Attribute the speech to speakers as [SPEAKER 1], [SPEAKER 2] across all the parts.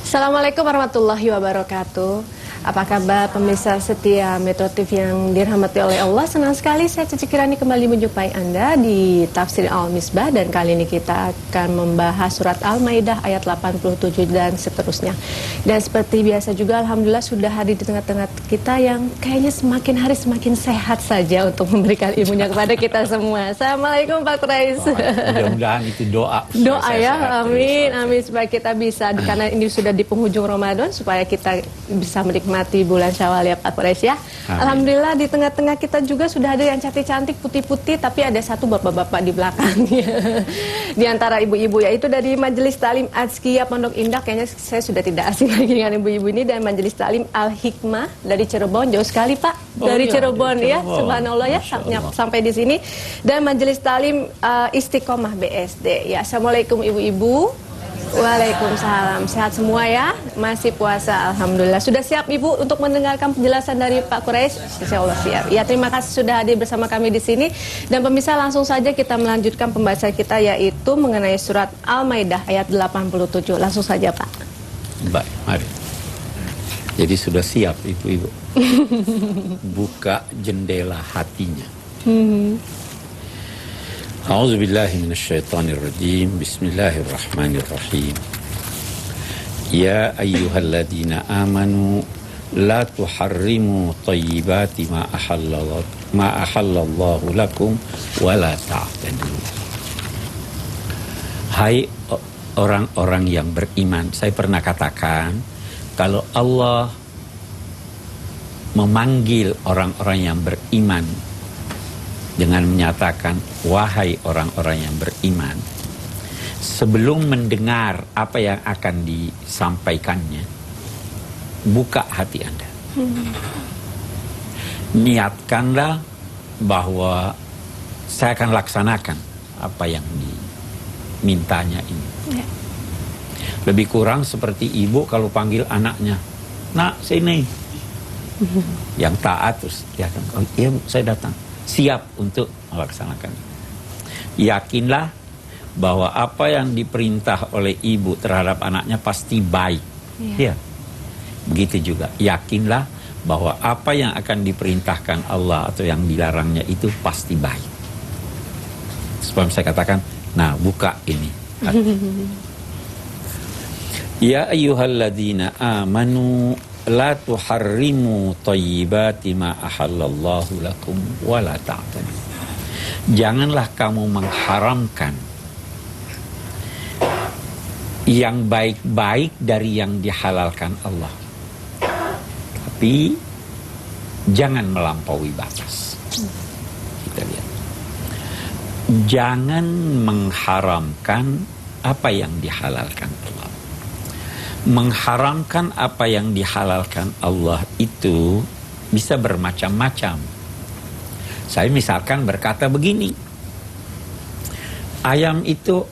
[SPEAKER 1] Assalamualaikum warahmatullahi wabarakatuh. Apa kabar pemirsa setia Metro TV yang dirahmati oleh Allah? Senang sekali saya Cici Kirani kembali menjumpai Anda di Tafsir Al-Misbah, dan kali ini kita akan membahas surat Al-Maidah ayat 87 dan seterusnya. Dan seperti biasa juga Alhamdulillah sudah hadir di tengah-tengah kita yang kayaknya semakin hari semakin sehat saja untuk memberikan ilmunya kepada kita semua. Assalamualaikum Pak Quraish.
[SPEAKER 2] Mudah-mudahan itu doa.
[SPEAKER 1] Doa ya, amin, amin, supaya kita bisa, karena ini sudah di penghujung Ramadan, supaya kita bisa menikmati bulan Syawal ya Pak Quraish ya. Amin. Alhamdulillah di tengah-tengah kita juga sudah ada yang cantik-cantik, putih-putih, tapi ada satu bapak-bapak di belakangnya. Di antara ibu-ibu, yaitu dari Majelis Ta'lim Azkiyah Pondok Indah. Kayaknya saya sudah tidak asing lagi dengan ibu-ibu ini. Dan Majelis Ta'lim Al-Hikmah dari Cirebon, jauh sekali Pak. Dari Cirebon ya, subhanallah ya, sampai di sini. Dan Majelis Ta'lim Istiqomah BSD ya. Assalamualaikum ibu-ibu. Waalaikumsalam. Sehat semua ya? Masih puasa, alhamdulillah. Sudah siap Ibu untuk mendengarkan penjelasan dari Pak Quraish? Insyaallah siap. Ya, terima kasih sudah hadir bersama kami di sini. Dan pemirsa, langsung saja kita melanjutkan pembahasan kita, yaitu mengenai surat Al-Maidah ayat 87. Langsung saja Pak.
[SPEAKER 2] Baik, mari. Jadi sudah siap ibu-ibu. Buka jendela hatinya. A'udzubillahi minasyaitonirrajim. Bismillahirrahmanirrahim. Ya ayyuhalladzina amanu la tuharrimu thayyibati ma ahallallahu lakum wa la ta'tadu. Hai orang-orang yang beriman, saya pernah katakan kalau Allah memanggil orang-orang yang beriman dengan menyatakan, wahai orang-orang yang beriman, sebelum mendengar apa yang akan disampaikannya, buka hati Anda. Niatkanlah bahwa saya akan laksanakan apa yang dimintanya ini. Lebih kurang seperti ibu kalau panggil anaknya, nak sini. Yang taat terus dia akan, oh iya Bu, saya datang. Siap untuk melaksanakan. Yakinlah bahwa apa yang diperintah oleh ibu terhadap anaknya pasti baik. Ya. Begitu juga. Yakinlah bahwa apa yang akan diperintahkan Allah atau yang dilarangnya itu pasti baik. Sebab saya katakan, nah buka ini. Ya ayyuhalladzina amanu la tuharrimu thayyibati ma ahallallahu lakum wa la ta'tadu. Janganlah kamu mengharamkan yang baik-baik dari yang dihalalkan Allah. Tapi jangan melampaui batas. Kita lihat. Jangan mengharamkan apa yang dihalalkan Allah. Mengharamkan apa yang dihalalkan Allah itu bisa bermacam-macam. Saya misalkan berkata begini, ayam itu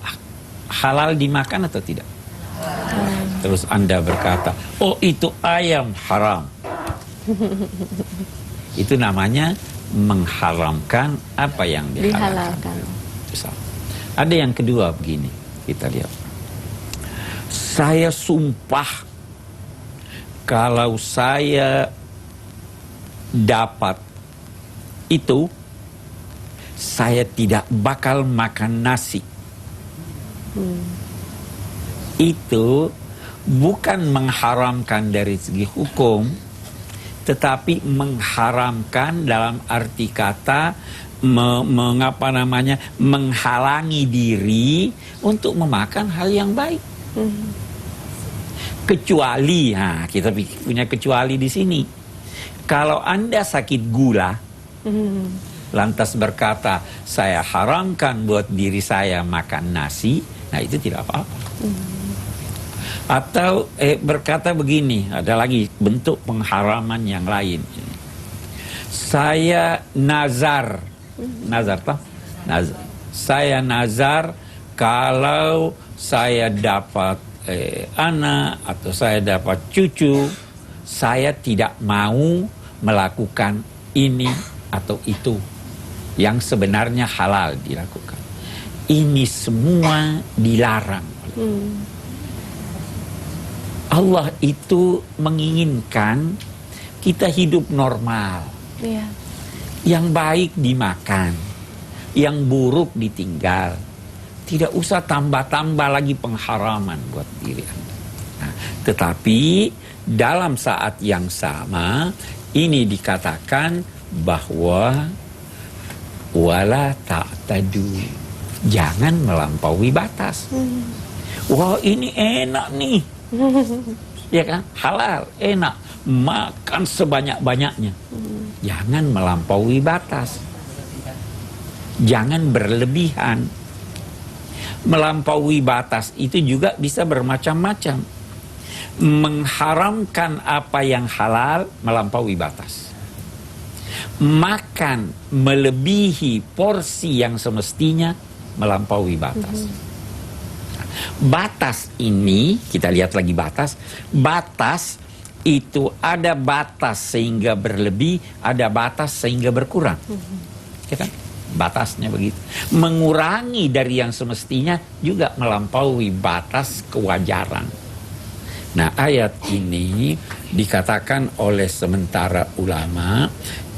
[SPEAKER 2] halal dimakan atau tidak? Terus Anda berkata, oh itu ayam haram. Itu namanya mengharamkan apa yang dihalalkan. Ada yang kedua begini, kita lihat. Saya sumpah kalau saya dapat itu, saya tidak bakal makan nasi. Itu bukan mengharamkan dari segi hukum, tetapi mengharamkan dalam arti kata menghalangi diri untuk memakan hal yang baik. Kecuali, kita punya kecuali di sini. Kalau Anda sakit gula, lantas berkata, saya haramkan buat diri saya makan nasi, nah itu tidak apa-apa. Atau berkata begini, ada lagi bentuk pengharaman yang lain. Saya nazar, saya nazar kalau saya dapat anak atau saya dapat cucu, saya tidak mau melakukan ini atau itu yang sebenarnya halal dilakukan. Ini semua dilarang. Allah itu menginginkan kita hidup normal.
[SPEAKER 1] Iya.
[SPEAKER 2] Yang baik dimakan, yang buruk ditinggal. Tidak usah tambah-tambah lagi pengharaman buat diri Anda. Nah, tetapi dalam saat yang sama ini dikatakan bahwa wala ta'tadu, jangan melampaui batas. Wah, ini enak nih. Ya kan? Halal, enak. Makan sebanyak-banyaknya. Jangan melampaui batas. Jangan berlebihan. Melampaui batas itu juga bisa bermacam-macam. Mengharamkan apa yang halal melampaui batas. Makan melebihi porsi yang semestinya melampaui batas. Batas ini, kita lihat lagi batas. Batas itu ada batas sehingga berlebih, ada batas sehingga berkurang. Ya kan? Batasnya begitu. Mengurangi dari yang semestinya juga melampaui batas kewajaran. Nah, ayat ini dikatakan oleh sementara ulama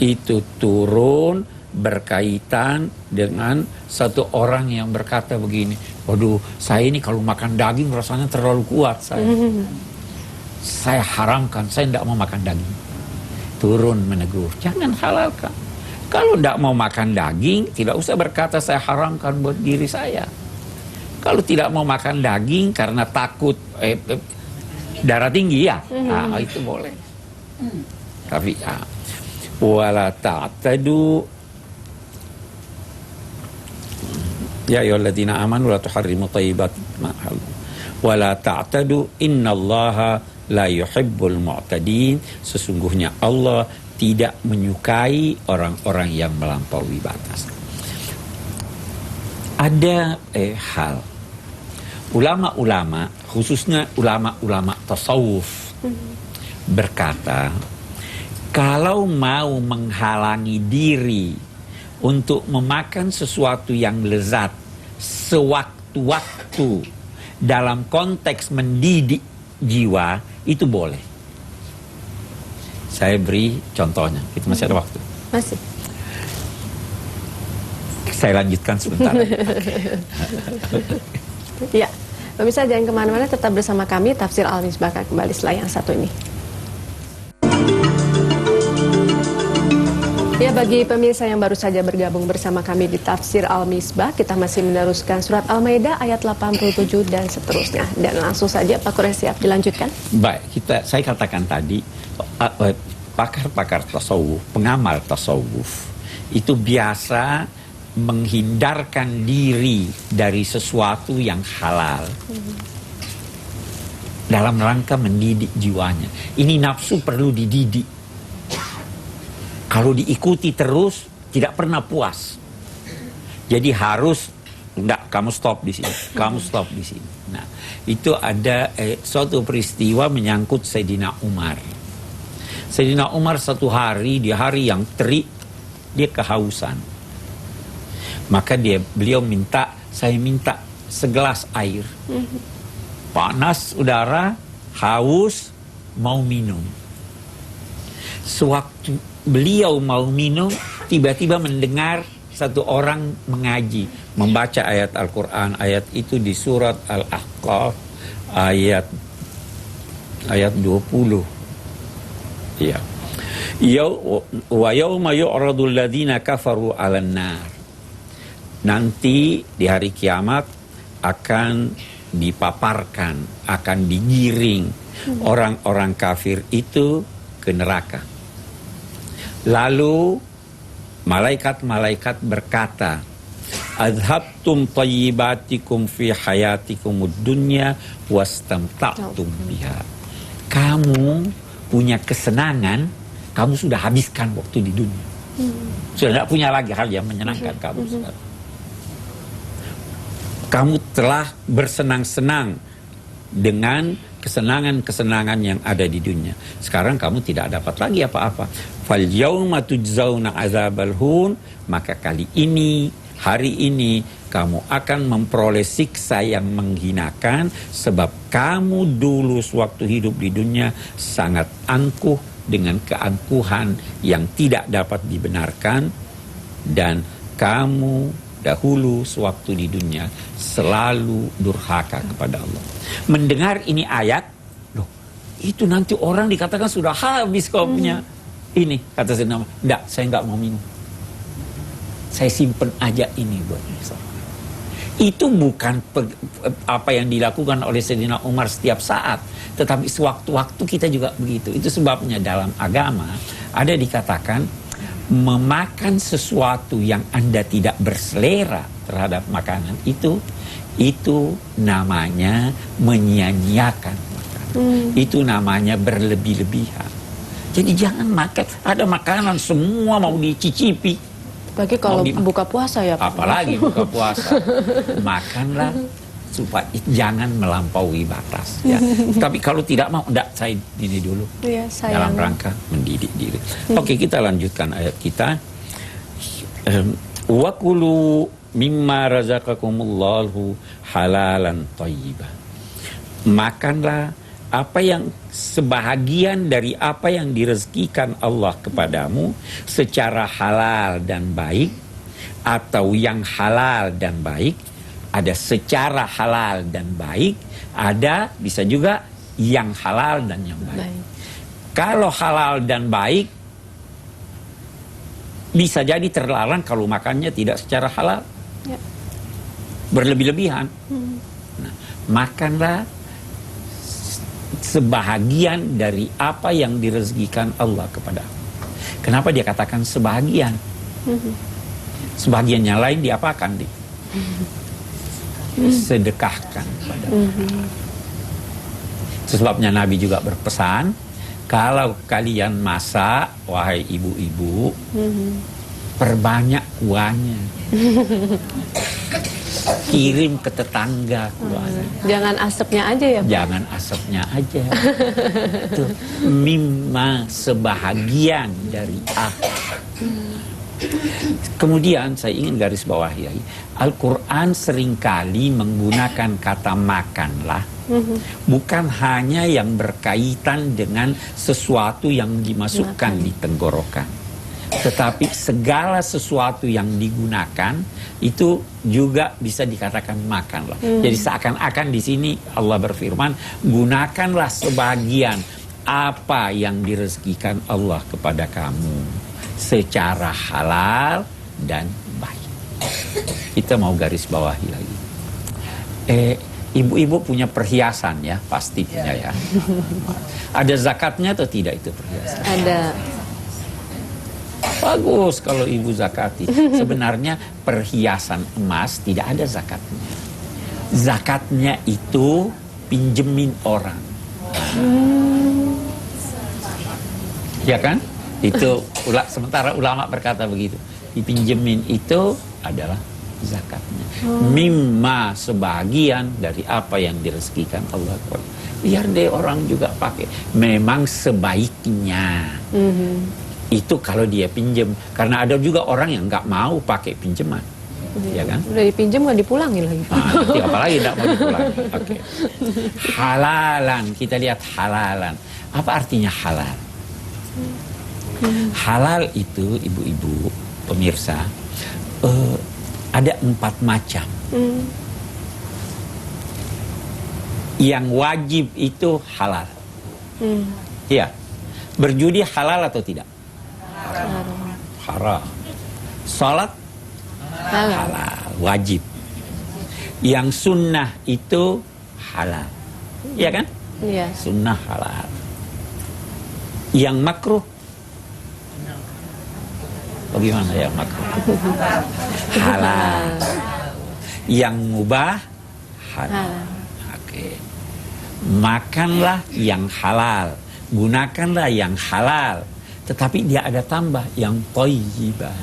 [SPEAKER 2] itu turun berkaitan dengan satu orang yang berkata begini, waduh, saya ini kalau makan daging rasanya terlalu kuat saya haramkan, saya tidak mau makan daging. Turun menegur, jangan halalkan. Kalau tidak mau makan daging, tidak usah berkata saya haramkan buat diri saya. Kalau tidak mau makan daging karena takut darah tinggi, ya, nah, itu boleh. Tapi wala ta'tadu ya ayyuhalladzina amanu la tuharrimu thayyibat ma halal wala ta'tadu innallaha la yuhibbul mu'tadin. Sesungguhnya Allah tidak menyukai orang-orang yang melampaui batas. Ada hal ulama-ulama, khususnya ulama-ulama tasawuf, berkata kalau mau menghalangi diri untuk memakan sesuatu yang lezat sewaktu-waktu dalam konteks mendidik jiwa, itu boleh. Saya beri contohnya, itu masih ada waktu.
[SPEAKER 1] Masih.
[SPEAKER 2] Saya lanjutkan sebentar.
[SPEAKER 1] Ya, pemirsa jangan kemana-mana, tetap bersama kami. Tafsir Al-Misbah akan kembali setelah yang satu ini. Ya, bagi pemirsa yang baru saja bergabung bersama kami di Tafsir Al-Misbah, kita masih meneruskan surat Al-Maidah ayat 87 dan seterusnya. Dan langsung saja Pak Quraish, siap dilanjutkan?
[SPEAKER 2] Baik, saya katakan tadi, pakar-pakar tasawuf, pengamal tasawuf, itu biasa menghindarkan diri dari sesuatu yang halal dalam rangka mendidik jiwanya. Ini nafsu perlu dididik. Kalau diikuti terus tidak pernah puas. Jadi harus, enggak, kamu stop di sini, kamu stop di sini. Nah, itu ada suatu peristiwa menyangkut Sayyidina Umar. Sayyidina Umar satu hari, di hari yang terik, dia kehausan. Maka beliau minta, saya minta segelas air. Panas udara, haus, mau minum. Sewaktu beliau mau minum, tiba-tiba mendengar satu orang mengaji, membaca ayat Al-Quran. Ayat itu di surat Al-Ahqaf, ayat 20. Ya. Wa yawma yu'radul ladzina kafaru 'alan nar. Nanti di hari kiamat akan dipaparkan, akan digiring orang-orang kafir itu ke neraka. Lalu malaikat-malaikat berkata, adhabtum tayyibatikum fi hayatikumud dunya wastamta'tum biha. Kamu punya kesenangan, kamu sudah habiskan waktu di dunia. Sudah tidak punya lagi hal yang menyenangkan kamu. Kamu telah bersenang-senang dengan kesenangan-kesenangan yang ada di dunia. Sekarang kamu tidak dapat lagi apa-apa. Fal yauma tujzauna azabal hun, maka kali ini, hari ini kamu akan memperoleh siksa yang menghinakan, sebab kamu dulu sewaktu hidup di dunia sangat angkuh dengan keangkuhan yang tidak dapat dibenarkan, dan kamu dahulu sewaktu di dunia selalu durhaka kepada Allah. Mendengar ini ayat, loh, itu nanti orang dikatakan sudah habis kopinya. Ini kata Sayyidina Umar, enggak, saya enggak mau minum. Saya simpen aja ini buat besok. Itu bukan apa yang dilakukan oleh Sayyidina Umar setiap saat, tetapi sewaktu-waktu kita juga begitu. Itu sebabnya dalam agama ada dikatakan, memakan sesuatu yang Anda tidak berselera terhadap makanan itu namanya menyia-nyiakan makanan. Itu namanya berlebih-lebihan. Jadi jangan makan, ada makanan semua mau dicicipi.
[SPEAKER 1] Bagi kalau buka puasa ya Pak.
[SPEAKER 2] Apalagi buka puasa. Makanlah supaya jangan melampaui batas ya. Tapi kalau tidak mau, enggak, saya ini dulu.
[SPEAKER 1] Iya,
[SPEAKER 2] dalam rangka mendidik diri. Oke, kita lanjutkan ayat kita. Wa kulu mimma razaqakumullahu halalan thayyiban. Makanlah apa yang sebahagian dari apa yang direzekikan Allah kepadamu secara halal dan baik, atau yang halal dan baik. Ada secara halal dan baik, ada bisa juga yang halal dan yang baik. Kalau halal dan baik bisa jadi terlarang kalau makannya tidak secara halal, berlebih-lebihan. Nah, makanlah sebahagian dari apa yang direzekikan Allah kepada. Kenapa dia katakan sebahagian? Sebahagiannya lain diapakan? Sedekahkan kepada. Sebabnya Nabi juga berpesan, kalau kalian masak, wahai ibu-ibu, perbanyak kuahnya. Kirim ke tetangga kuahnya.
[SPEAKER 1] Jangan asapnya aja ya Pak?
[SPEAKER 2] Jangan asapnya aja. Itu mimma, sebahagian dari apa. Kemudian saya ingin garis bawahi lagi, Al-Quran seringkali menggunakan kata makanlah, bukan hanya yang berkaitan dengan sesuatu yang dimasukkan di tenggorokan, tetapi segala sesuatu yang digunakan itu juga bisa dikatakan makanlah. Jadi seakan-akan di sini Allah berfirman, gunakanlah sebagian apa yang direzekikan Allah kepada kamu secara halal dan baik. Kita mau garis bawahi lagi. Ibu-ibu punya perhiasan ya, pasti punya ya. Ada zakatnya atau tidak itu perhiasan?
[SPEAKER 1] Ada.
[SPEAKER 2] Bagus kalau ibu zakati. Sebenarnya perhiasan emas tidak ada zakatnya. Zakatnya itu pinjemin orang. Ya kan? Itu sementara ulama berkata begitu. Dipinjemin itu adalah zakatnya. Mimma, sebagian dari apa yang direzekikan Allah. Biar deh orang juga pakai. Memang sebaiknya. Itu kalau dia pinjem. Karena ada juga orang yang nggak mau pakai pinjaman. Ya kan?
[SPEAKER 1] Udah dipinjam nggak dipulangin lagi.
[SPEAKER 2] Nanti apalagi tidak mau dipulangin. Oke. Halalan, kita lihat halalan. Apa artinya halal? Halal itu, ibu-ibu pemirsa, ada 4 macam. Yang wajib itu halal. Iya. Berjudi halal atau tidak? Haram. Salat halal, wajib. Yang sunnah itu halal. Iya kan?
[SPEAKER 1] Iya.
[SPEAKER 2] Sunnah halal. Yang makruh, bagaimana ya makruh? Halal. Yang mubah halal. Oke. Makanlah yang halal, gunakanlah yang halal. Tetapi dia ada tambah yang thayyibah.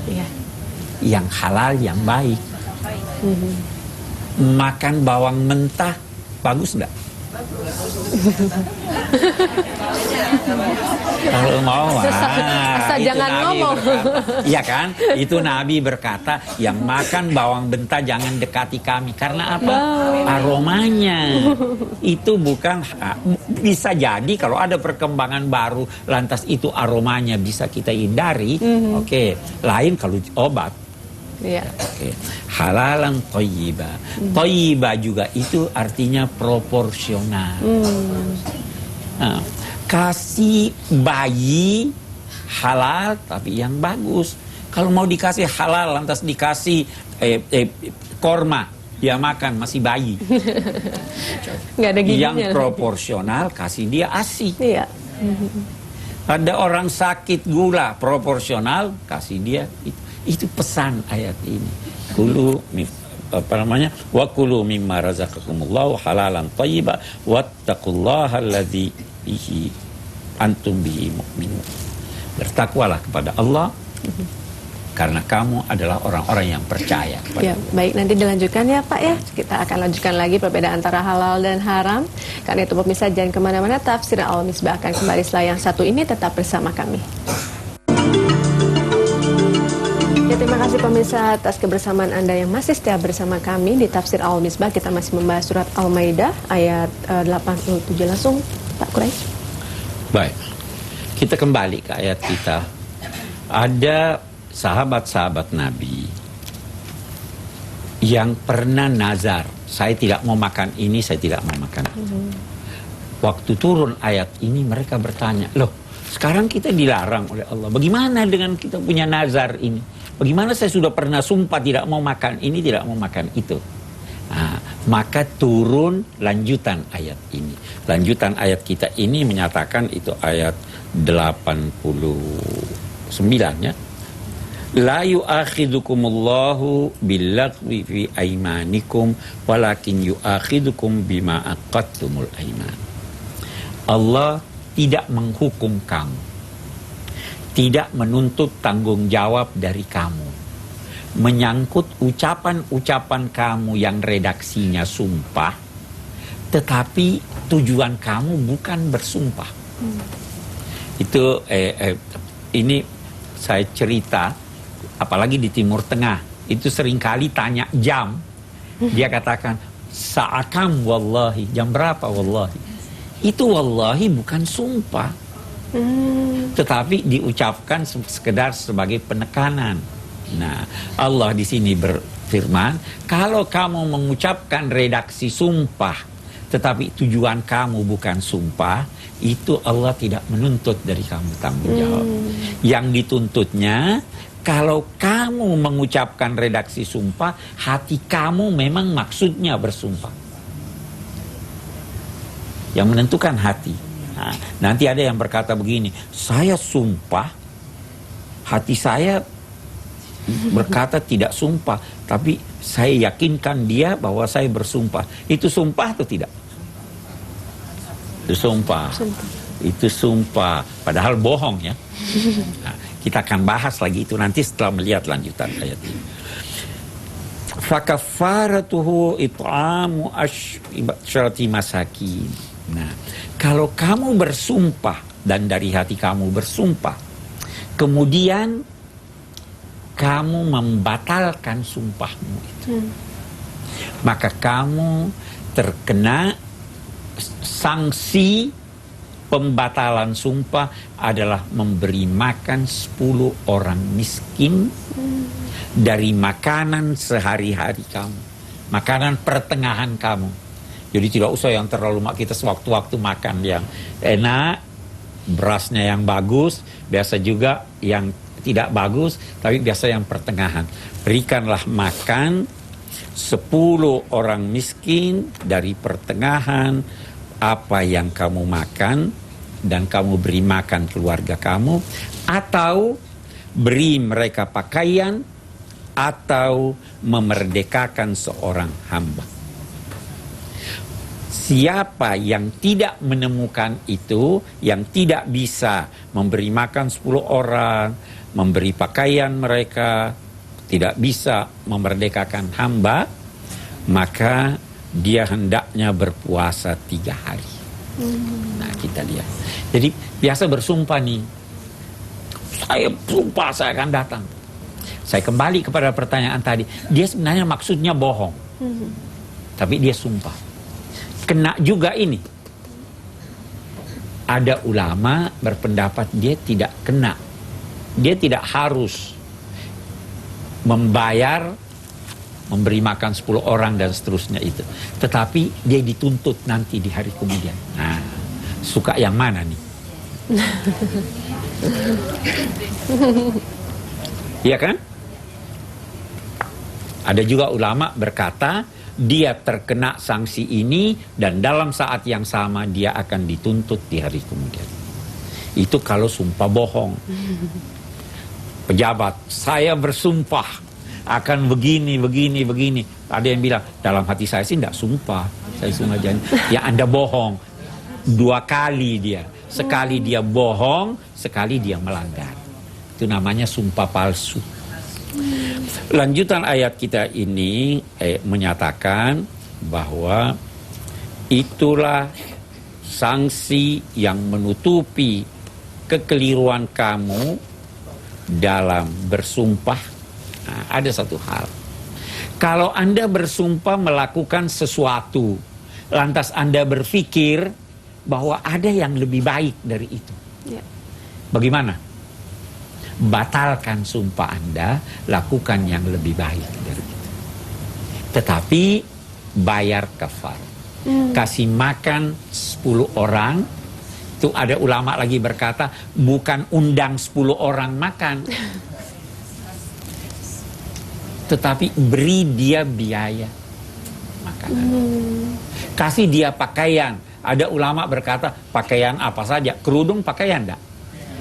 [SPEAKER 2] Yang halal, yang baik. Makan bawang mentah bagus enggak? Kalau mau
[SPEAKER 1] asal
[SPEAKER 2] itu
[SPEAKER 1] jangan
[SPEAKER 2] Nabi
[SPEAKER 1] ngomong.
[SPEAKER 2] berkata. Iya kan? Itu Nabi berkata, yang makan bawang benta jangan dekati kami. Karena apa? Aromanya. Itu bukan, bisa jadi kalau ada perkembangan baru, lantas itu aromanya bisa kita hindari. Oke. Lain kalau obat.
[SPEAKER 1] Iya.
[SPEAKER 2] Oke. Halalan thayyiba. Thayyiba juga itu artinya proporsional. Nah, kasih bayi halal tapi yang bagus. Kalau mau dikasih halal lantas dikasih korma, dia makan masih bayi.
[SPEAKER 1] Nggak ada giginya.
[SPEAKER 2] Yang proporsional kasih dia ASI.
[SPEAKER 1] Iya.
[SPEAKER 2] Ada orang sakit gula, proporsional kasih dia itu. Itu pesan ayat ini. Kulu wa kulu mimma razaqakumullahu halalan thayyiba wattaqullaha alladzi bihi antum bihi mu'minun. Bertakwalah kepada Allah karena kamu adalah orang-orang yang percaya kepada
[SPEAKER 1] Ya, baik, nanti dilanjutkan ya Pak ya. Kita akan lanjutkan lagi perbedaan antara halal dan haram. Karena itu pemirsa jangan kemana-mana, Tafsir Al-Misbah akan kembali setelah yang satu ini, tetap bersama kami. Ya, terima kasih pemirsa atas kebersamaan Anda yang masih setia bersama kami di Tafsir Al-Misbah. Kita masih membahas surat Al-Maidah ayat 87. Langsung Pak Quraisy.
[SPEAKER 2] Baik, kita kembali ke ayat kita. Ada sahabat-sahabat Nabi yang pernah nazar, saya tidak mau makan ini, saya tidak mau makan itu. Waktu turun ayat ini mereka bertanya, loh sekarang kita dilarang oleh Allah, bagaimana dengan kita punya nazar ini? Bagaimana saya sudah pernah sumpah tidak mau makan ini, tidak mau makan itu. Nah, maka turun lanjutan ayat ini. Lanjutan ayat kita ini menyatakan itu ayat 89 ya. La yu'akhidukumullahu billagwi fi aimanikum walakin yu'akhidukum bima aqadtumul aiman. Allah tidak menghukum kamu, tidak menuntut tanggung jawab dari kamu menyangkut ucapan-ucapan kamu yang redaksinya sumpah, tetapi tujuan kamu bukan bersumpah. Itu ini saya cerita, apalagi di Timur Tengah itu seringkali tanya jam, dia katakan sa'akam wallahi, jam berapa wallahi. Itu wallahi bukan sumpah, tetapi diucapkan sekedar sebagai penekanan. Nah, Allah di sini berfirman, kalau kamu mengucapkan redaksi sumpah, tetapi tujuan kamu bukan sumpah, itu Allah tidak menuntut dari kamu tanggung jawab. Yang dituntutnya, kalau kamu mengucapkan redaksi sumpah, hati kamu memang maksudnya bersumpah. Yang menentukan hati. Nah, nanti ada yang berkata begini, saya sumpah, hati saya berkata tidak sumpah, tapi saya yakinkan dia bahwa saya bersumpah. Itu sumpah atau tidak? Itu sumpah. Itu sumpah. Padahal bohong ya. Nah, kita akan bahas lagi itu nanti setelah melihat lanjutan ayat ini. Fakafaratuhu it'amu asyrati masakin. Nah, kalau kamu bersumpah dan dari hati kamu bersumpah, kemudian kamu membatalkan sumpahmu itu, maka kamu terkena sanksi pembatalan sumpah adalah memberi makan 10 orang miskin dari makanan sehari-hari kamu, makanan pertengahan kamu. Jadi tidak usah yang terlalu kita sewaktu-waktu makan yang enak, berasnya yang bagus, biasa juga yang tidak bagus, tapi biasa yang pertengahan. Berikanlah makan 10 orang miskin dari pertengahan apa yang kamu makan, dan kamu beri makan keluarga kamu, atau beri mereka pakaian, atau memerdekakan seorang hamba. Siapa yang tidak menemukan itu, yang tidak bisa memberi makan 10 orang, memberi pakaian mereka, tidak bisa memerdekakan hamba, maka dia hendaknya berpuasa 3 hari. Nah, kita lihat. Jadi biasa bersumpah nih, saya sumpah saya akan datang. Saya kembali kepada pertanyaan tadi. Dia sebenarnya maksudnya bohong. Tapi dia sumpah. Kena juga ini. Ada ulama berpendapat dia tidak kena. Dia tidak harus membayar, memberi makan 10 orang dan seterusnya itu. Tetapi dia dituntut nanti di hari kemudian. Nah, suka yang mana nih? Iya kan? Ada juga ulama berkata dia terkena sanksi ini dan dalam saat yang sama dia akan dituntut di hari kemudian. Itu kalau sumpah bohong. Pejabat, saya bersumpah akan begini. Ada yang bilang, dalam hati saya sih tidak sumpah. Saya cuma janji. Ya Anda bohong. 2 kali dia. Sekali dia bohong, sekali dia melanggar. Itu namanya sumpah palsu. Lanjutan ayat kita ini menyatakan bahwa itulah sanksi yang menutupi kekeliruan kamu dalam bersumpah. Nah, ada satu hal. Kalau Anda bersumpah melakukan sesuatu, lantas Anda berpikir bahwa ada yang lebih baik dari itu. Ya. Bagaimana? Batalkan sumpah Anda, lakukan yang lebih baik dari itu. Tetapi bayar kafar. Kasih makan 10 orang. Itu ada ulama lagi berkata, bukan undang 10 orang makan. Tetapi beri dia biaya makanan. Kasih dia pakaian. Ada ulama berkata, pakaian apa saja? Kerudung pakaian enggak?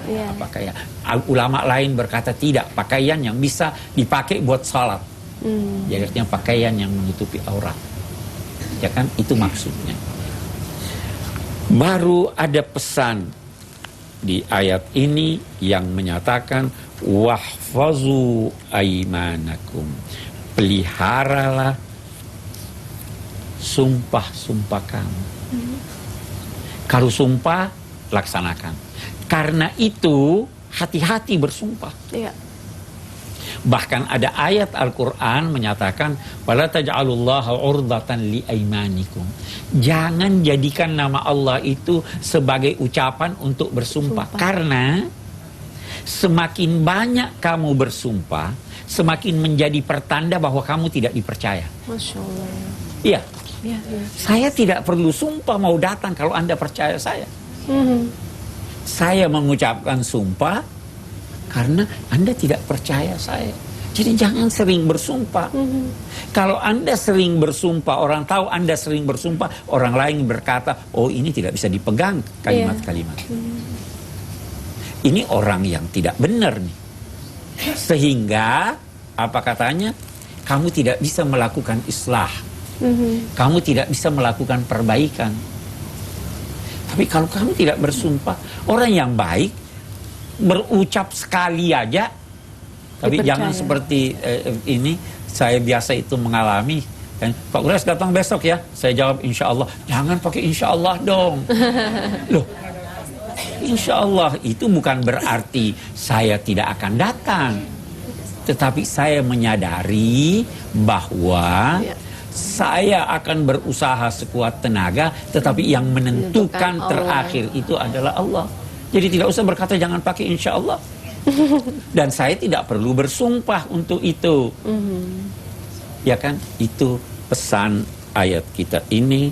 [SPEAKER 2] Yeah. Pakaian. Ulama lain berkata tidak, pakaian yang bisa dipakai buat salat. Jadi artinya pakaian yang menutupi aurat. Ya kan, itu maksudnya. Baru ada pesan di ayat ini yang menyatakan wahfazu aimanakum. Peliharalah sumpah-sumpah kamu. Kalau sumpah, laksanakan. Karena itu hati-hati bersumpah. Iya. Bahkan ada ayat Al-Quran menyatakan wala taj'alullaha urdatan liaimanikum. Jangan jadikan nama Allah itu sebagai ucapan untuk bersumpah. Karena semakin banyak kamu bersumpah, semakin menjadi pertanda bahwa kamu tidak dipercaya. Masya Allah. Iya. Ya, ya. Saya tidak perlu sumpah mau datang kalau Anda percaya saya. Saya mengucapkan sumpah karena Anda tidak percaya saya. Jadi jangan sering bersumpah. Kalau Anda sering bersumpah, orang tahu Anda sering bersumpah, orang lain berkata, oh ini tidak bisa dipegang kalimat-kalimat. Ini orang yang tidak benar nih. Sehingga, apa katanya? Kamu tidak bisa melakukan islah. Kamu tidak bisa melakukan perbaikan. Tapi kalau kamu tidak bersumpah, orang yang baik berucap sekali aja. Tapi jangan seperti ini. Saya biasa itu mengalami. Pak Ures datang besok ya. Saya jawab insya Allah. Jangan pakai insya Allah dong. Loh, insya Allah itu bukan berarti saya tidak akan datang. Tetapi saya menyadari bahwa saya akan berusaha sekuat tenaga, tetapi yang menentukan terakhir itu adalah Allah. Jadi tidak usah berkata jangan pakai insya Allah. Dan saya tidak perlu bersumpah untuk itu. Ya kan? Itu pesan ayat kita ini.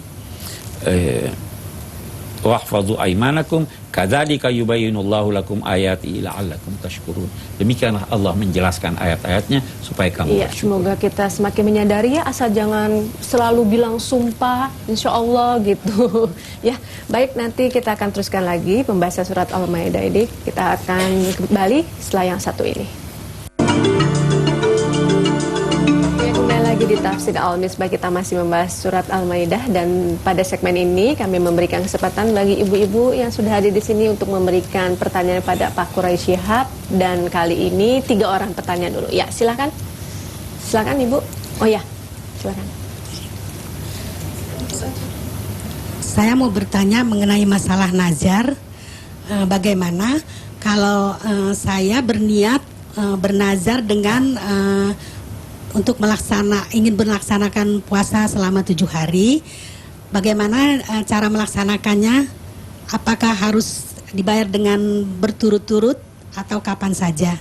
[SPEAKER 2] Wahfadzu aimanakum kadzalika yubayyinullahu lakum ayati la'allakum tashkurun. Demikianlah Allah menjelaskan ayat-ayatnya supaya kamu bersyukur.
[SPEAKER 1] Semoga kita semakin menyadari ya, asal jangan selalu bilang sumpah insya Allah gitu. Ya, baik, nanti kita akan teruskan lagi pembahasan surat Al-Maidah ini. Kita akan kembali setelah yang satu ini. Lagi di Tafsir Al-Misbah, kita masih membahas surat Al-Maidah, dan pada segmen ini kami memberikan kesempatan bagi ibu-ibu yang sudah hadir di sini untuk memberikan pertanyaan pada Pak Quraisy Shihab, dan kali ini 3 orang pertanyaan dulu. Ya, silakan. Silakan Ibu. Oh ya, silakan.
[SPEAKER 3] Saya mau bertanya mengenai masalah nazar. Bagaimana kalau saya berniat bernazar dengan untuk ingin melaksanakan puasa selama 7 hari. Bagaimana cara melaksanakannya? Apakah harus dibayar dengan berturut-turut atau kapan saja?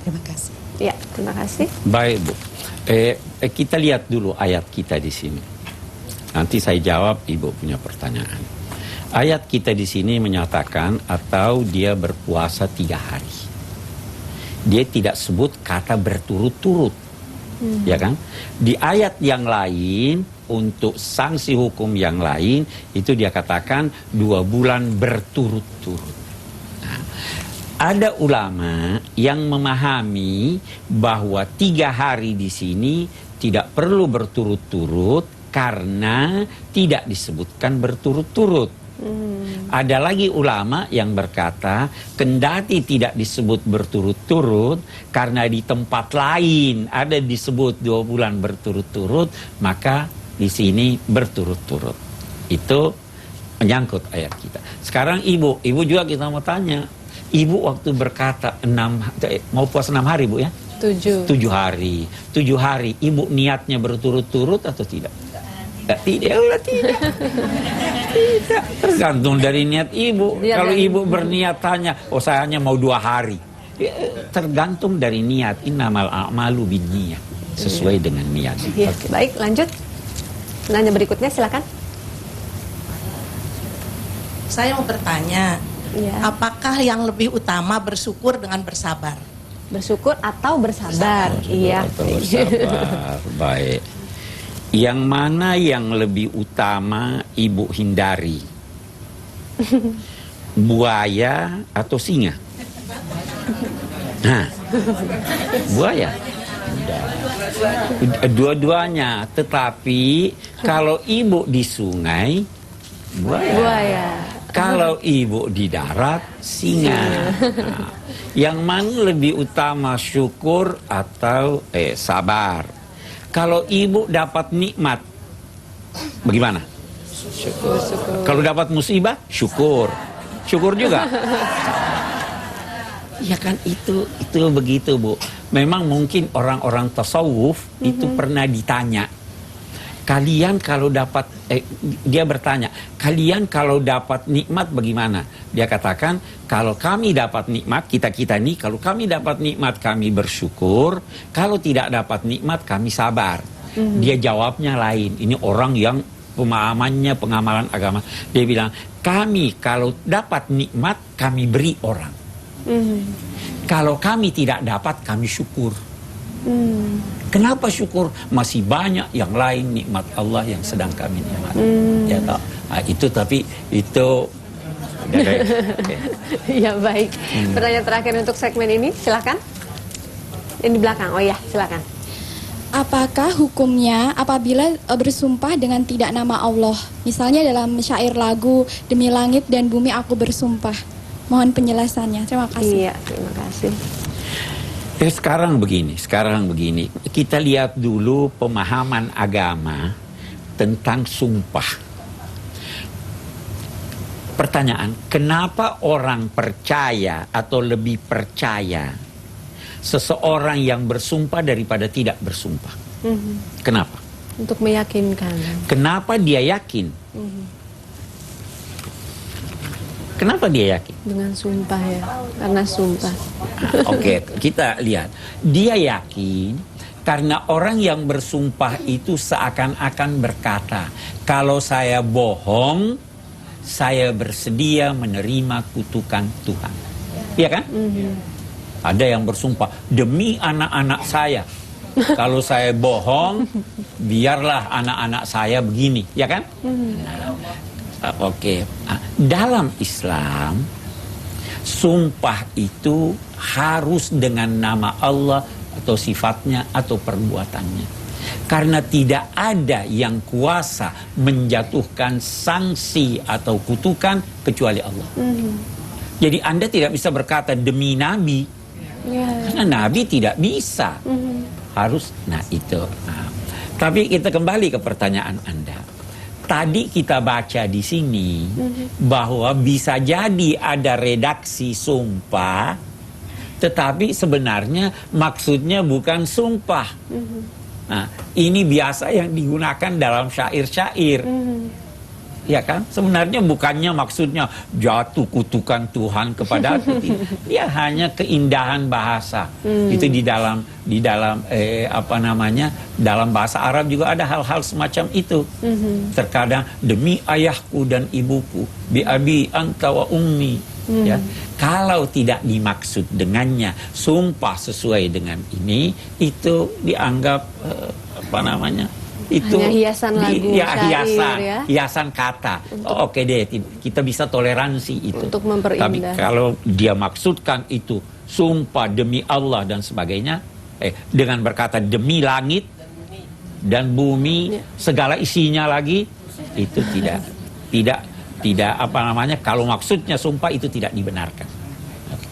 [SPEAKER 3] Terima kasih.
[SPEAKER 1] Ya, terima kasih.
[SPEAKER 2] Baik, Bu. Kita lihat dulu ayat kita di sini. Nanti saya jawab Ibu punya pertanyaan. Ayat kita di sini menyatakan atau dia berpuasa 3 hari. Dia tidak sebut kata berturut-turut. Ya kan? Di ayat yang lain, untuk sanksi hukum yang lain, itu dia katakan 2 bulan berturut-turut. Nah, ada ulama yang memahami bahwa 3 hari di sini tidak perlu berturut-turut karena tidak disebutkan berturut-turut. Ada lagi ulama yang berkata kendati tidak disebut berturut-turut karena di tempat lain ada disebut 2 bulan berturut-turut, maka di sini berturut-turut. Itu menyangkut ayat kita. Sekarang Ibu juga kita mau tanya. Ibu waktu berkata mau puasa 6 hari Bu ya? 7 hari. 7 hari. Ibu niatnya berturut-turut atau tidak? Tidak. Tidak. Tergantung dari niat Ibu. Kalau Ibu berniat tanya, saya hanya mau 2 hari. Tergantung dari niat. Innamal a'malu binniyah. Sesuai dengan niat.
[SPEAKER 1] Ya, baik, lanjut. Nanya berikutnya silakan.
[SPEAKER 4] Saya mau bertanya, apakah yang lebih utama bersyukur dengan bersabar?
[SPEAKER 1] Bersyukur atau bersabar? Iya.
[SPEAKER 2] Bersabar. Baik. Yang mana yang lebih utama Ibu hindari? Buaya atau singa? Nah, buaya. Dua-duanya. Tetapi kalau Ibu di sungai, buaya. Kalau Ibu di darat, singa. Nah, yang mana lebih utama, syukur atau sabar? Kalau Ibu dapat nikmat, bagaimana? Syukur. Kalau dapat musibah, syukur. Syukur juga. Ya kan itu begitu Bu. Memang mungkin orang-orang tasawuf itu pernah ditanya. Kalian kalau dapat, dia bertanya, kalian kalau dapat nikmat bagaimana? Dia katakan, kalau kami dapat nikmat, kita nih, kalau kami dapat nikmat kami bersyukur, kalau tidak dapat nikmat kami sabar. Dia jawabnya lain. Ini orang yang pemahamannya pengamalan agama. Dia bilang, kami kalau dapat nikmat kami beri orang. Kalau kami tidak dapat kami syukur. Kenapa syukur? Masih banyak yang lain nikmat Allah yang sedang kami nikmati. Ya tak? Nah, itu tapi itu
[SPEAKER 1] Ya baik. Pertanyaan terakhir untuk segmen ini, silakan. Yang di belakang. Oh ya, silakan.
[SPEAKER 5] Apakah hukumnya apabila bersumpah dengan tidak nama Allah? Misalnya dalam syair lagu Demi langit dan bumi aku bersumpah. Mohon penjelasannya. Terima kasih.
[SPEAKER 1] Iya, terima kasih.
[SPEAKER 2] Sekarang begini. Kita lihat dulu pemahaman agama tentang sumpah. Pertanyaan, kenapa orang percaya atau lebih percaya seseorang yang bersumpah daripada tidak bersumpah? Kenapa?
[SPEAKER 1] Untuk meyakinkan.
[SPEAKER 2] Kenapa dia yakin? Kenapa dia yakin?
[SPEAKER 1] Dengan sumpah ya, karena sumpah.
[SPEAKER 2] Oke, kita lihat. Dia yakin karena orang yang bersumpah itu seakan-akan berkata, kalau saya bohong, saya bersedia menerima kutukan Tuhan. Iya kan? Ada yang bersumpah, demi anak-anak saya, kalau saya bohong, biarlah anak-anak saya begini. Ya kan? Oke. Dalam Islam, sumpah itu harus dengan nama Allah atau sifatnya atau perbuatannya. Karena tidak ada yang kuasa menjatuhkan sanksi atau kutukan kecuali Allah. Jadi Anda tidak bisa berkata demi Nabi. Karena Nabi tidak bisa. Harus, itu. Tapi kita kembali ke pertanyaan Anda. tadi kita baca di sini bahwa bisa jadi ada redaksi sumpah, tetapi sebenarnya maksudnya bukan sumpah. Nah, ini biasa yang digunakan dalam syair-syair. Ya kan? Sebenarnya bukannya maksudnya jatuh kutukan Tuhan kepada aku. Dia hanya keindahan bahasa. Itu di dalam dalam bahasa Arab juga ada hal-hal semacam itu. Terkadang demi ayahku dan ibuku, bi abi anta wa ummi. Ya. Kalau tidak dimaksud dengannya sumpah sesuai dengan ini, itu dianggap itu
[SPEAKER 1] hanya hiasan lagu, syair,
[SPEAKER 2] hiasan kata. Oke deh, kita bisa toleransi itu.
[SPEAKER 1] Untuk memperindah.
[SPEAKER 2] Tapi kalau dia maksudkan itu sumpah demi Allah dan sebagainya, dengan berkata demi langit dan bumi, segala isinya lagi, itu tidak kalau maksudnya sumpah itu tidak dibenarkan.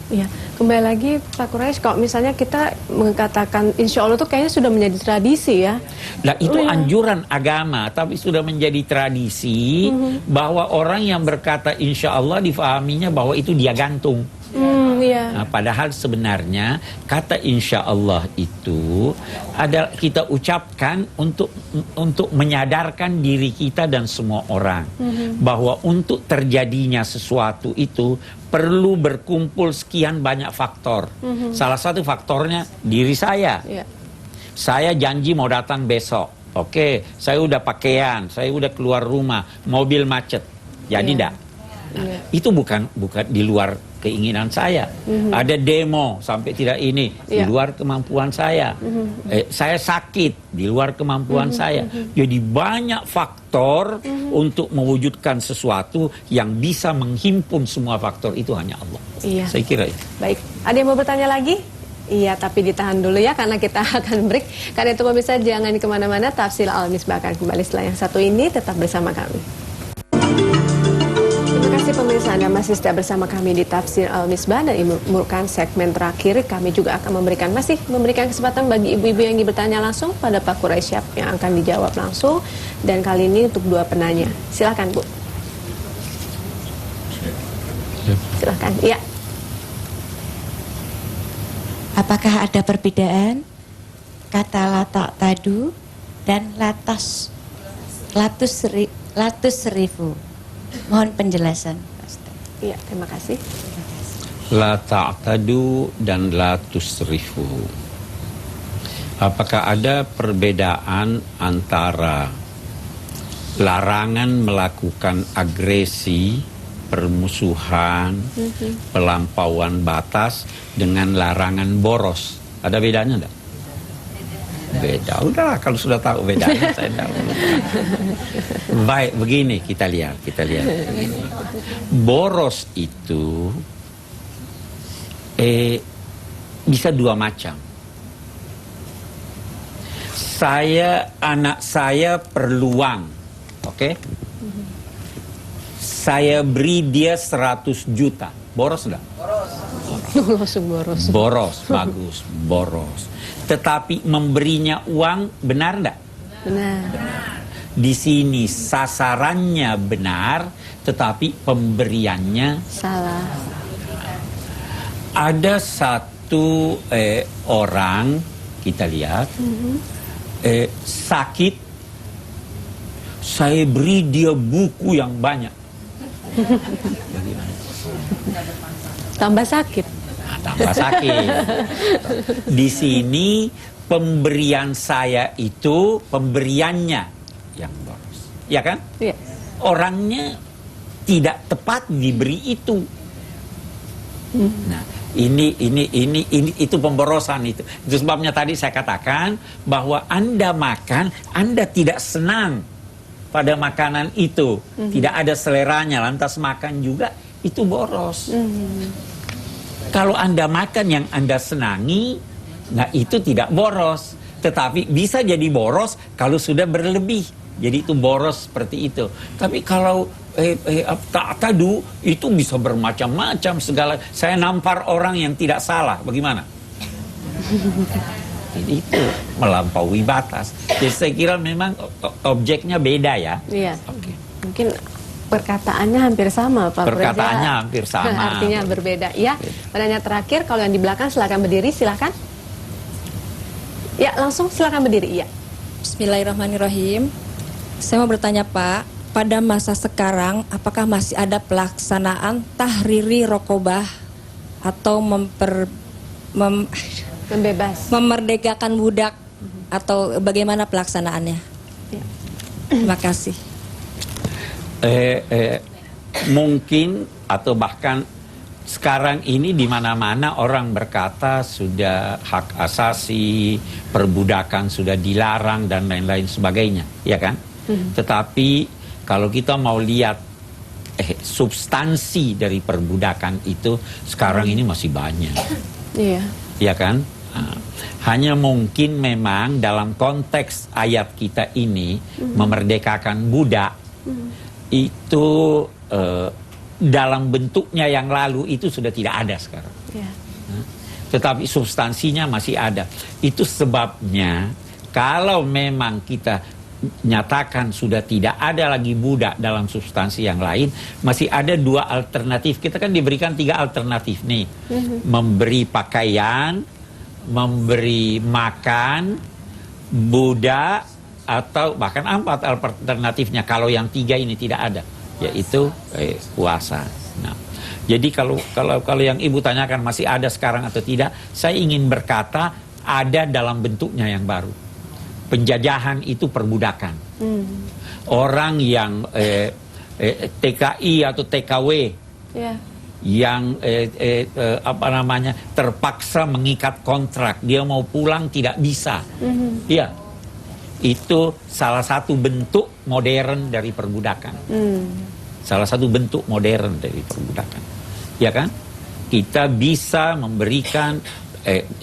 [SPEAKER 1] Ya, kembali lagi Pak Quraisy, kalau misalnya kita mengatakan insya Allah itu kayaknya sudah menjadi tradisi ya.
[SPEAKER 2] Nah itu anjuran agama, tapi sudah menjadi tradisi bahwa orang yang berkata insya Allah difahaminya bahwa itu dia gantung. Nah, padahal sebenarnya kata insya Allah itu adalah kita ucapkan untuk menyadarkan diri kita dan semua orang bahwa untuk terjadinya sesuatu itu perlu berkumpul sekian banyak faktor. Salah satu faktornya diri saya. Saya janji mau datang besok. Oke, saya udah pakaian, saya udah keluar rumah, mobil macet. Jadi enggak. Nah, itu bukan di luar keinginan saya. Ada demo sampai tidak ini di luar kemampuan saya. Saya sakit di luar kemampuan saya. Jadi banyak faktor untuk mewujudkan sesuatu yang bisa menghimpun semua faktor itu hanya Allah. Saya kira itu.
[SPEAKER 1] Baik, ada yang mau bertanya lagi? Iya, tapi ditahan dulu ya karena kita akan break. Karena itu pemirsa jangan kemana-mana, Tafsir Al-Misbah akan kembali setelah yang satu ini, tetap bersama kami. Pemirsa, Anda masih setia bersama kami di Tafsir Al-Misbah, dan ini merupakan segmen terakhir. Kami juga akan masih memberikan kesempatan bagi ibu-ibu yang ingin bertanya langsung pada Pak Quraisy yang akan dijawab langsung. Dan kali ini untuk dua penanya. Silakan Bu. Silakan. Iya.
[SPEAKER 6] Apakah ada perbedaan kata latak tadu dan latus serifu? Mohon penjelasan.
[SPEAKER 1] Iya, terima kasih.
[SPEAKER 2] La ta'tadu dan la tusrifu. Apakah ada perbedaan antara larangan melakukan agresi, permusuhan, pelampauan batas dengan larangan boros? Ada bedanya enggak? Beda. Udahlah, kalau sudah tahu bedanya saya tahu. Baik, begini kita lihat. Boros itu bisa dua macam. Anak saya perlu uang, oke? Saya beri dia 100 juta. Boros enggak?
[SPEAKER 1] Boros.
[SPEAKER 2] Boros, bagus, boros. Tetapi memberinya uang benar enggak?
[SPEAKER 1] Benar.
[SPEAKER 2] Di sini sasarannya benar, tetapi pemberiannya
[SPEAKER 1] salah.
[SPEAKER 2] Ada satu orang, kita lihat, sakit, saya beri dia buku yang banyak.
[SPEAKER 1] Tambah sakit.
[SPEAKER 2] Tambah sakit. Di sini pemberian saya itu pemberiannya yang boros, ya kan?
[SPEAKER 1] Iya.
[SPEAKER 2] Orangnya tidak tepat diberi itu. Nah, ini itu pemborosan itu. Itu sebabnya tadi saya katakan bahwa Anda makan, Anda tidak senang pada makanan itu, tidak ada seleranya, lantas makan juga, itu boros. Kalau Anda makan yang Anda senangi, nah itu tidak boros. Tetapi bisa jadi boros kalau sudah berlebih. Jadi itu boros seperti itu. Tapi kalau ta'tadu itu bisa bermacam-macam segala. Saya nampar orang yang tidak salah, bagaimana? itu melampaui batas. Jadi saya kira memang objeknya beda ya.
[SPEAKER 1] Iya.
[SPEAKER 2] Oke.
[SPEAKER 1] Mungkin perkataannya hampir sama, Pak Preja.
[SPEAKER 2] Perkataannya hampir sama.
[SPEAKER 1] Artinya berbeda. Ya, pertanyaan terakhir, kalau yang di belakang silakan berdiri, silakan. Ya, langsung silakan berdiri, ya.
[SPEAKER 7] Bismillahirrahmanirrahim. Saya mau bertanya Pak, pada masa sekarang apakah masih ada pelaksanaan tahriri rokobah atau
[SPEAKER 1] Membebas.
[SPEAKER 7] memerdekakan budak atau bagaimana pelaksanaannya?
[SPEAKER 1] Ya.
[SPEAKER 7] Terima kasih.
[SPEAKER 2] Mungkin atau bahkan sekarang ini di mana-mana orang berkata sudah hak asasi, perbudakan sudah dilarang dan lain-lain sebagainya, ya kan? Tetapi kalau kita mau lihat substansi dari perbudakan itu sekarang ini masih banyak.
[SPEAKER 1] Iya.
[SPEAKER 2] Ya kan? Nah, hanya mungkin memang dalam konteks ayat kita ini memerdekakan budak itu dalam bentuknya yang lalu itu sudah tidak ada sekarang.
[SPEAKER 1] Ya.
[SPEAKER 2] Tetapi substansinya masih ada. Itu sebabnya kalau memang kita nyatakan sudah tidak ada lagi budak dalam substansi yang lain, masih ada dua alternatif. Kita kan diberikan 3 alternatif nih. Memberi pakaian, memberi makan, budak, atau bahkan 4 alternatifnya. Kalau yang 3 ini tidak ada, yaitu puasa. Nah, jadi kalau yang Ibu tanyakan masih ada sekarang atau tidak, saya ingin berkata ada dalam bentuknya yang baru. Penjajahan itu perbudakan. Orang yang TKI atau TKW
[SPEAKER 1] Ya.
[SPEAKER 2] yang terpaksa mengikat kontrak, dia mau pulang tidak bisa. Iya. Itu salah satu bentuk modern dari perbudakan. Salah satu bentuk modern dari perbudakan. Ya kan? Kita bisa memberikan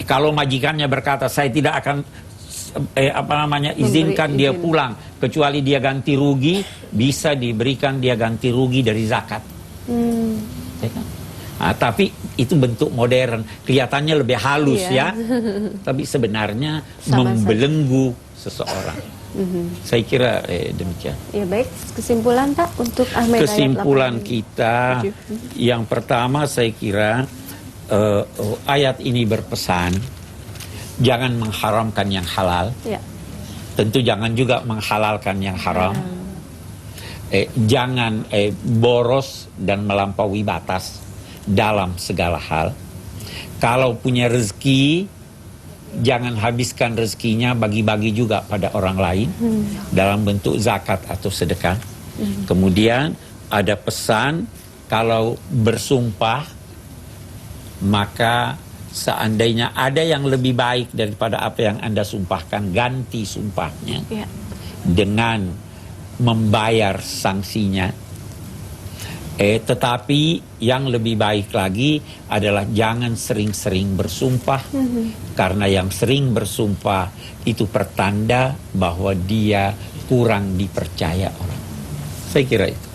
[SPEAKER 2] kalau majikannya berkata saya tidak akan izinkan dia pulang kecuali dia ganti rugi, bisa diberikan dia ganti rugi dari zakat. Ya kan? Nah, tapi itu bentuk modern, kelihatannya lebih halus ya, tapi sebenarnya membelenggu seseorang. Saya kira demikian.
[SPEAKER 1] Ya, baik, kesimpulan Pak untuk Ahmed
[SPEAKER 2] Kesimpulan kita yang pertama, saya kira ayat ini berpesan jangan mengharamkan yang halal. Ya. Tentu jangan juga menghalalkan yang haram. Jangan boros dan melampaui batas dalam segala hal. Kalau punya rezeki, jangan habiskan rezekinya, bagi-bagi juga pada orang lain dalam bentuk zakat atau sedekah. Kemudian ada pesan, kalau bersumpah maka seandainya ada yang lebih baik daripada apa yang Anda sumpahkan, ganti sumpahnya dengan membayar sanksinya. Tetapi yang lebih baik lagi adalah jangan sering-sering bersumpah, karena yang sering bersumpah itu pertanda bahwa dia kurang dipercaya orang. Saya kira itu.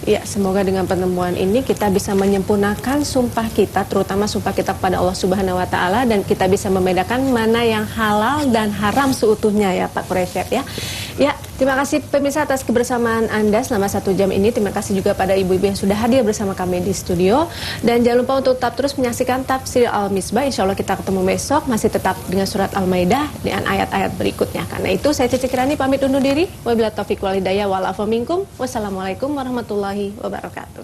[SPEAKER 1] Ya, semoga dengan penemuan ini kita bisa menyempurnakan sumpah kita, terutama sumpah kita kepada Allah Subhanahu wa Ta'ala, dan kita bisa membedakan mana yang halal dan haram seutuhnya ya Pak Qureshi ya. Ya, terima kasih pemirsa atas kebersamaan Anda selama 1 jam ini. Terima kasih juga pada ibu-ibu yang sudah hadir bersama kami di studio. Dan jangan lupa untuk tetap terus menyaksikan Tafsir Al-Misbah. Insya Allah kita ketemu besok, masih tetap dengan surat Al-Maidah dengan ayat-ayat berikutnya. Karena itu saya Cici Kirani pamit undur diri. Wabillahi taufiq wal hidayah wal afu minkum. Wassalamualaikum warahmatullahi wabarakatuh.